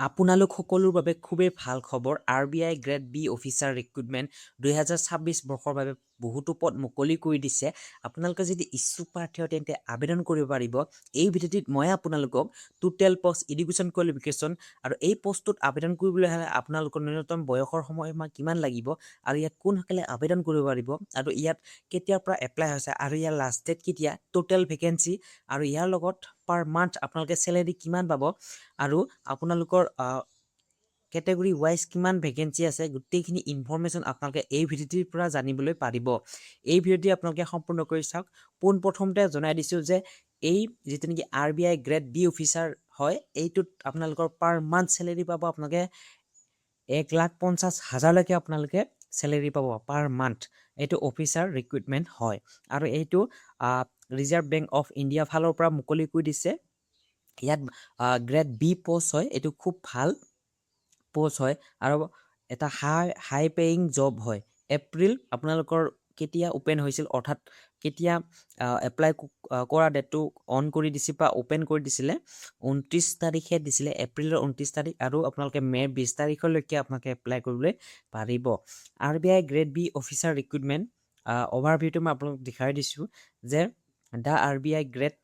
আপোনালোক সকলোৰ বাবে খুবেই ভাল খবৰ। RBI grade B officer recruitment 2026 বৰ্ষৰ বাবে বহুতো পদ মুকলি কৰি দিছে। আপোনালোকে যদি ইচ্ছুক প্ৰাৰ্থী হয় তেন্তে আবেদন কৰিব পাৰিব। এই ভিডিঅ'টিত মই আপোনালোকক টোটেল পষ্ট, এডুকেশ্যন কোৱালিফিকেশ্যন আৰু এই পষ্টটোত আবেদন কৰিবলৈ হ'লে আপোনালোকৰ ন্যূনতম বয়সৰ সময়সীমা কিমান লাগিব আৰু ইয়াত কোনসকলে আবেদন কৰিব পাৰিব আৰু ইয়াত কেতিয়াৰ পৰা এপ্লাই হৈছে আৰু ইয়াৰ লাষ্ট ডেট কেতিয়া, টোটেল ভেকেঞ্চি আৰু ইয়াৰ লগত পাৰ মান্থ আপোনালোকে চেলেৰি কিমান পাব আৰু আপোনালোকৰ কেটেগৰী ৱাইজ কিমান ভেকেঞ্চি আছে, গোটেইখিনি ইনফৰমেশ্যন আপোনালোকে এই ভিডিঅ'টিৰ পৰা জানিবলৈ পাৰিব। এই ভিডিঅ'টি আপোনালোকে সম্পূৰ্ণ কৰি চাওক। পোনপ্ৰথমতে জনাই দিছোঁ যে এই যিটো নেকি RBI গ্ৰেড বি অফিচাৰ হয়, এইটোত আপোনালোকৰ পাৰ মান্থ চেলেৰি পাব আপোনালোকে 1,50,000লৈকে আপোনালোকে চেলেৰি পাব পাৰ মান্থ। এইটো অফিচাৰ ৰিক্ৰুটমেণ্ট হয় আৰু এইটো ৰিজাৰ্ভ বেংক অফ ইণ্ডিয়া ফালৰ পৰা মুকলি কৰি দিছে। ইয়াত গ্ৰেড বি পষ্ট হয়, এইটো খুব ভাল পষ্ট হয় আৰু এটা হাই পেয়িং জব হয়। এপ্ৰিল আপোনালোকৰ কেতিয়া অ'পেন হৈছিল, অৰ্থাৎ কেতিয়া এপ্লাই কৰা ডেটটো অন কৰি দিছিল বা অ'পেন কৰি দিছিলে 29 তাৰিখে দিছিলে, এপ্ৰিলৰ 29 তাৰিখ আৰু আপোনালোকে মে'ৰ 20 তাৰিখলৈকে আপোনালোকে এপ্লাই কৰিবলৈ পাৰিব। RBI grade B officer recruitment অভাৰভিউটো মই আপোনালোকক দেখাই দিছোঁ যে the RBI grade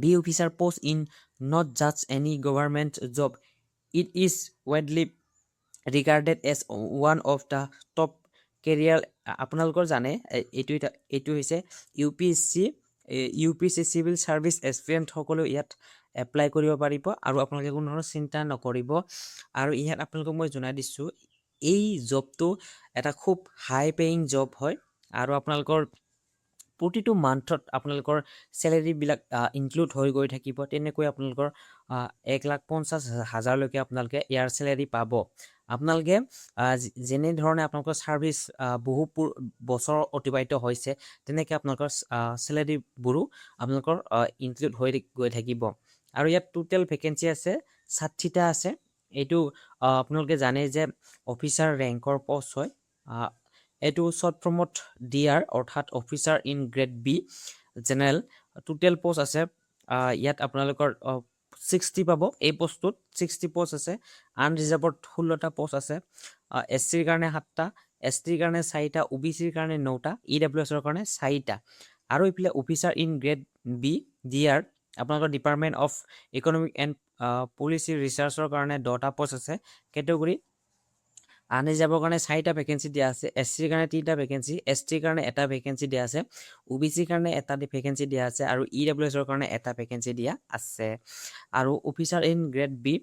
B officer post in not just any government job, it is widely regarded as one of the top career। আপোনালোকৰ জানে এইটো হৈছে UPSC চিভিল ছাৰ্ভিচ এছপিৰেণ্ট সকলেও ইয়াত এপ্লাই কৰিব পাৰিব আৰু আপোনালোকে কোনো ধৰণৰ চিন্তা নকৰিব। আৰু ইয়াত আপোনালোকক মই জনাই দিছোঁ এই জবটো এটা খুব হাই পেয়িং জব হয় আৰু আপোনালোকৰ প্ৰতিটো মান্থত আপোনালোকৰ চেলেৰিবিলাক ইনক্লুড হৈ গৈ থাকিব। তেনেকৈ আপোনালোকৰ 1,50,000লৈকে আপোনালোকে ইয়াৰ চেলেৰি পাব। আপোনালোকে যেনেধৰণে আপোনালোকৰ ছাৰ্ভিচ বহু বছৰ অতিবাহিত হৈছে তেনেকৈ আপোনালোকৰ চেলেৰিবোৰো আপোনালোকৰ ইনক্লুড হৈ গৈ থাকিব। আৰু ইয়াত টোটেল ভেকেঞ্চি আছে 60টা আছে। এইটো আপোনালোকে জানে যে অফিচাৰ ৰেংকৰ পষ্ট হয়। এইটো শ্বৰ্ট ফৰ্মত DR অৰ্থাৎ officer in grade B general. Total post আছে ইয়াত আপোনালোকৰ 60 পাব। এই পষ্টটোত 60 পষ্ট আছে। আনৰিজাৰ্ভত 16টা পষ্ট আছে। SCৰ কাৰণে 7টা, STৰ কাৰণে 4টা, OBCৰ কাৰণে 9টা, EWSৰ কাৰণে 4টা। আৰু এইফালে officer in grade B DR আপোনালোকৰ department of economic and policy ৰিচাৰ্চৰ কাৰণে 10টা পষ্ট আছে। কেটেগৰী আনৰিজাৰ্ভৰ কাৰণে 4টা ভেকেঞ্চি দিয়া আছে, SCৰ কাৰণে 3টা ভেকেঞ্চি, STৰ কাৰণে 1টা ভেকেঞ্চি দিয়া আছে, OBCৰ কাৰণে 1টা ভেকেঞ্চি দিয়া আছে আৰু EWSৰ কাৰণে 1টা ভেকেঞ্চি দিয়া আছে। আৰু officer in grade B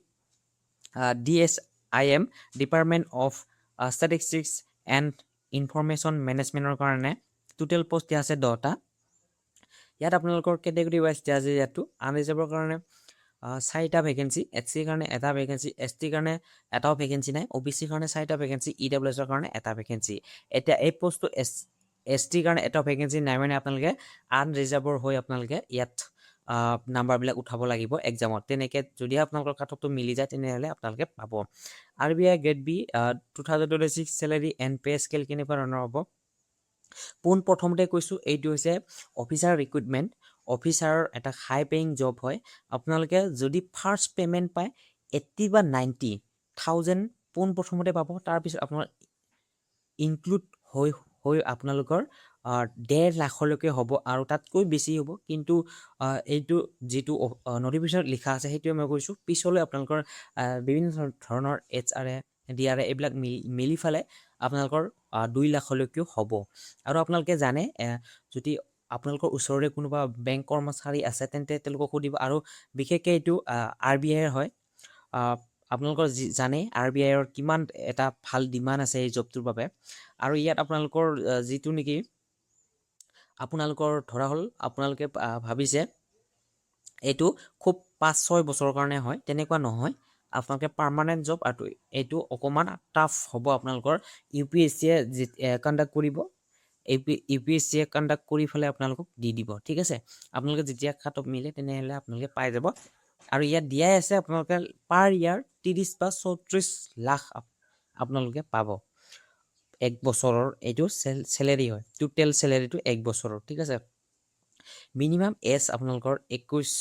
DSIM department of statistics and information মেনেজমেণ্টৰ কাৰণে টোটেল পষ্ট দিয়া আছে 10টা। ইয়াত আপোনালোকৰ কেটেগৰী ৱাইজ দিয়া আছে। ইয়াতো আনৰিজাৰ্ভৰ কাৰণে 4টা ভেকেঞ্চি, SCৰ কাৰণে 1টা ভেকেঞ্চি, STৰ কাৰণে 1টাও ভেকেঞ্চি নাই, OBCৰ কাৰণে 4টা ভেকেঞ্চি, EWSৰ কাৰণে 1টা ভেকেঞ্চি। এতিয়া এই পষ্টটো STৰ কাৰণে 1টা ভেকেঞ্চি নাই মানে আপোনালোকে আনৰিজাৰ্ভৰ হৈ আপোনালোকে ইয়াত নাম্বাৰবিলাক উঠাব লাগিব এক্সামত। তেনেকৈ যদি আপোনালোকৰ কাটঅফটো মিলি যায় তেনেহ'লে আপোনালোকে পাব। RBI grade B 2026 salary and pay scale কেনেকুৱা ধৰণৰ হ'ব? পোনপ্ৰথমতে কৈছোঁ এইটো হৈছে অফিচাৰ ৰিক্ৰুটমেণ্ট। অফিচাৰৰ এটা হাই পেয়িং জব হয়। আপোনালোকে যদি ফাৰ্ষ্ট পে'মেণ্ট পায় 80 বা 90,000 পোনপ্ৰথমতে পাব। তাৰপিছত আপোনাৰ ইনক্লুড হৈ আপোনালোকৰ 1.5 লাখলৈকে হ'ব আৰু তাতকৈ বেছি হ'ব। কিন্তু এইটো যিটো নটিফিকেশ্যনত লিখা আছে সেইটোৱে মই কৈছোঁ। পিছলৈ আপোনালোকৰ বিভিন্ন ধৰণৰ HRA DRA এইবিলাক মিলি ফালে আপোনালোকৰ 2 লাখলৈকেও হ'ব। আৰু আপোনালোকে জানে যদি আপোনালোকৰ ওচৰৰে কোনোবা বেংক কৰ্মচাৰী আছে তেন্তে তেওঁলোকক সুধিব। আৰু বিশেষকৈ এইটো RBIৰ হয়। আপোনালোকৰ জানে RBIৰ কিমান এটা ভাল ডিমাণ্ড আছে এই জবটোৰ বাবে। আৰু ইয়াত আপোনালোকৰ যিটো নেকি আপোনালোকৰ ধৰা হ'ল আপোনালোকে ভাবিছে এইটো খুব 5-6 বছৰৰ কাৰণে হয়, তেনেকুৱা নহয়। আপোনালোকে পাৰ্মানেণ্ট জব আৰু এইটো অকণমান টাফ হ'ব। আপোনালোকৰ UPSCয়ে কণ্ডাক্ট কৰিব, UPSCয়ে কণ্ডাক্ট কৰি পেলাই আপোনালোকক দি দিব। ঠিক আছে, আপোনালোকে যেতিয়া কাটঅফ মিলে তেনেহ'লে আপোনালোকে পাই যাব। আৰু ইয়াত দিয়াই আছে আপোনালোকে পাৰ ইয়াৰ 30 বা 34 লাখ আপোনালোকে পাব। 1 বছৰৰ এইটো চেলেৰি হয়। টোটেল চেলেৰিটো 1 বছৰৰ। ঠিক আছে, মিনিমাম এজ আপোনালোকৰ 21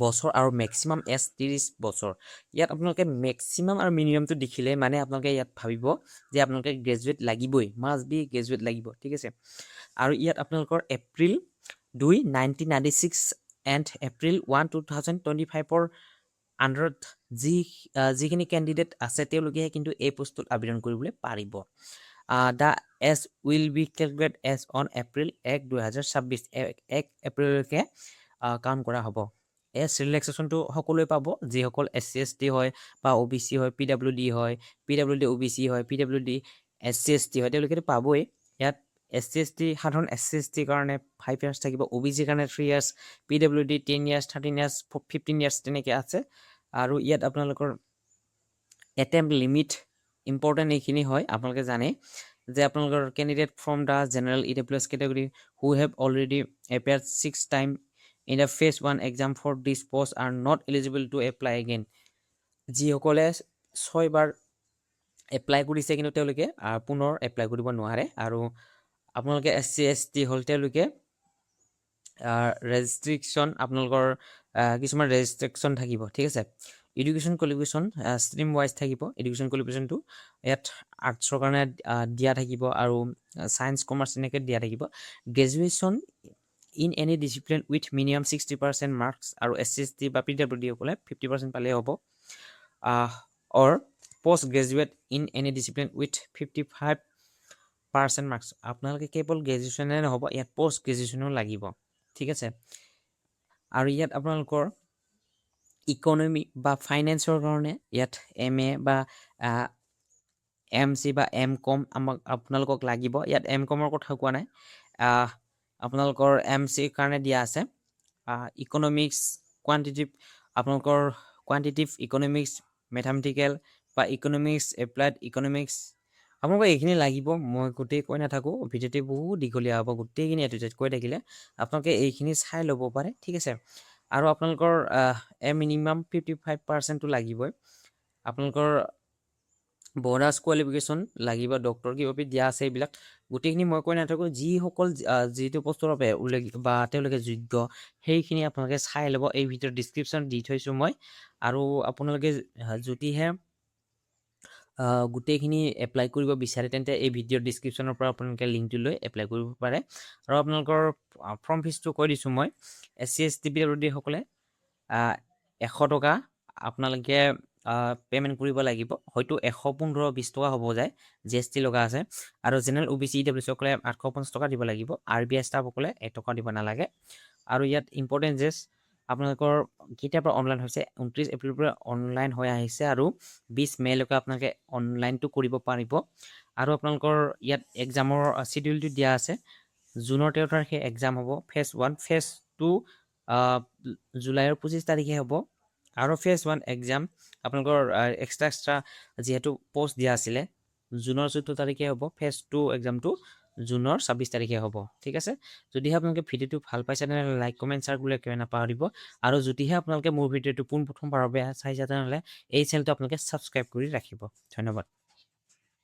বছৰ আৰু মেক্সিমাম এজ 30 বছৰ। ইয়াত আপোনালোকে মেক্সিমাম আৰু মিনিমামটো দেখিলে মানে আপোনালোকে ইয়াত ভাবিব যে আপোনালোকে গ্ৰেজুৱেট লাগিবই, মাষ্ট বি গ্ৰেজুৱেট লাগিব, ঠিক আছে। আৰু ইয়াত আপোনালোকৰ এপ্ৰিল 2, 1996 এণ্ড এপ্ৰিল 1, 2025ৰ আণ্ডাৰত যিখিনি কেণ্ডিডেট আছে তেওঁলোকেহে কিন্তু এই পোষ্টটোত আবেদন কৰিবলৈ পাৰিব। The age will be calculate age on April 1, 2026, 1 এপ্ৰিললৈকে কাউণ্ট কৰা হ'ব। এজ ৰিলেক্সেশ্যনটো সকলোৱে পাব, যিসকল SC ST হয় বা OBC হয়, PWD হয়, PWD OBC হয়, PWD SC ST হয়, তেওঁলোকেতো পাবই। ইয়াত SC ST সাধাৰণ SC ST কাৰণে 5 years থাকিব, OBC কাৰণে 3 years, PWD 10 years, 13 years, 15 years তেনেকৈ আছে। আৰু ইয়াত আপোনালোকৰ এটেম্প লিমিট ইম্পৰ্টেণ্ট এইখিনি হয়, আপোনালোকে জানে যে আপোনালোকৰ candidate from the general EWS category who have already appeared 6 time in the phase 1 exam for this post are not eligible to apply again। যিসকলে 6 বাৰ এপ্লাই কৰিছে কিন্তু তেওঁলোকে পুনৰ এপ্লাই কৰিব নোৱাৰে। আৰু আপোনালোকে SC ST হ'ল তেওঁলোকে ৰেষ্ট্ৰিকশ্যন, আপোনালোকৰ কিছুমান ৰেষ্ট্ৰিকশ্যন থাকিব, ঠিক আছে। এডুকেশ্যন কোৱালিফিকেশ্যন ষ্ট্ৰীম ৱাইজ থাকিব। এডুকেশ্যন কোৱালিফিকেশ্যনটো ইয়াত আৰ্টছৰ কাৰণে দিয়া থাকিব আৰু ছায়েন্স কমাৰ্চ এনেকৈ দিয়া থাকিব। Graduation in any discipline with minimum 60% marks, আৰু SC ST বা PWD সকলে 50% পালেই হ'ব। Or post graduate in any discipline with 55% marks. আপোনালোকে কেৱল গ্ৰেজুৱেশ্যনে নহ'ব, ইয়াত পোষ্ট গ্ৰেজুৱেশ্যনো লাগিব, ঠিক আছে। আৰু ইয়াত আপোনালোকৰ ইকনমি বা ফাইনেন্সৰ কাৰণে ইয়াত MA বা MC বা MCom আপোনালোকক লাগিব। ইয়াত MCoমৰ কথা কোৱা নাই, আপোনালোকৰ MCৰ কাৰণে দিয়া আছে। ইকনমিক্স, কোৱান্টিটিভ, আপোনালোকৰ কোৱান্টিটিভ ইকনমিক্স, মেথামেটিকেল বা ইকনমিক্স, এপ্লাইড ইকনমিক্স, আপোনালোকৰ এইখিনি লাগিব। মই গোটেই কৈ নাথাকোঁ, ভিডিঅ'টো বহুত দীঘলীয়া হ'ব, গোটেইখিনি কৈ থাকিলে আপোনালোকে এইখিনি চাই ল'ব পাৰে, ঠিক আছে। আৰু আপোনালোকৰ মিনিমাম 55%টো লাগিবই। আপোনালোকৰ বনাছ কোৱালিফিকেশ্যন লাগিব, ডক্টৰ কিবা দিয়া আছে, এইবিলাক গোটেইখিনি মই কৈ নাথাকোঁ। যিসকল যিটো পোষ্টৰ বাবে উল্লেখ বা তেওঁলোকে যোগ্য সেইখিনি আপোনালোকে চাই ল'ব। এই ভিডিঅ'ৰ ডিছক্ৰিপশ্যন দি থৈছোঁ মই। আৰু আপোনালোকে যদিহে গোটেইখিনি এপ্লাই কৰিব বিচাৰে তেন্তে এই ভিডিঅ'ৰ ডিছক্ৰিপশ্যনৰ পৰা আপোনালোকে লিংকটো লৈ এপ্লাই কৰিব পাৰে। আৰু আপোনালোকৰ ফৰ্ম ফিজটো কৈ দিছোঁ মই। SC ST PWD সকলে 100 টকা আপোনালোকে পে'মেণ্ট কৰিব লাগিব। হয়তো 115-20 টকা হ'ব যায়, GST লগা আছে। আৰু জেনেৰেল OBC EWS সকলে 850 টকা দিব লাগিব। RBI ষ্টাফসকলে 1 টকা দিব নালাগে। আৰু ইয়াত ইম্পৰ্টেণ্ট যে আপোনালোকৰ কেতিয়াৰ পৰা অনলাইন হৈছে, 29 এপ্ৰিলৰ পৰা অনলাইন হৈ আহিছে আৰু 20 মে'লৈকে আপোনালোকে অনলাইনটো কৰিব পাৰিব। আৰু আপোনালোকৰ ইয়াত এক্সামৰ চিডিউলটো দিয়া আছে। জুনৰ 13 তাৰিখে এক্সাম হ'ব phase 1, phase 2 জুলাইৰ 25 তাৰিখে হ'ব। আৰু phase 1 এক্সাম আপোনালোকৰ এক্সট্ৰা যিহেতু পষ্ট দিয়া আছিলে জুনৰ 14 তাৰিখে হ'ব। phase 2 এক্সামটো জুনৰ 26 তাৰিখে হ'ব, ঠিক আছে। যদিহে আপোনালোকে ভিডিঅ'টো ভাল পাইছে তেনেহ'লে লাইক, কমেণ্ট, শ্বেয়াৰ কৰিবলৈ একেবাৰে নাপাহৰিব। আৰু যদিহে আপোনালোকে মোৰ ভিডিঅ'টো পোনপ্ৰথমবাৰৰ বাবে চাইছে তেনেহ'লে এই চেনেলটো আপোনালোকে ছাবস্ক্ৰাইব কৰি ৰাখিব। ধন্যবাদ।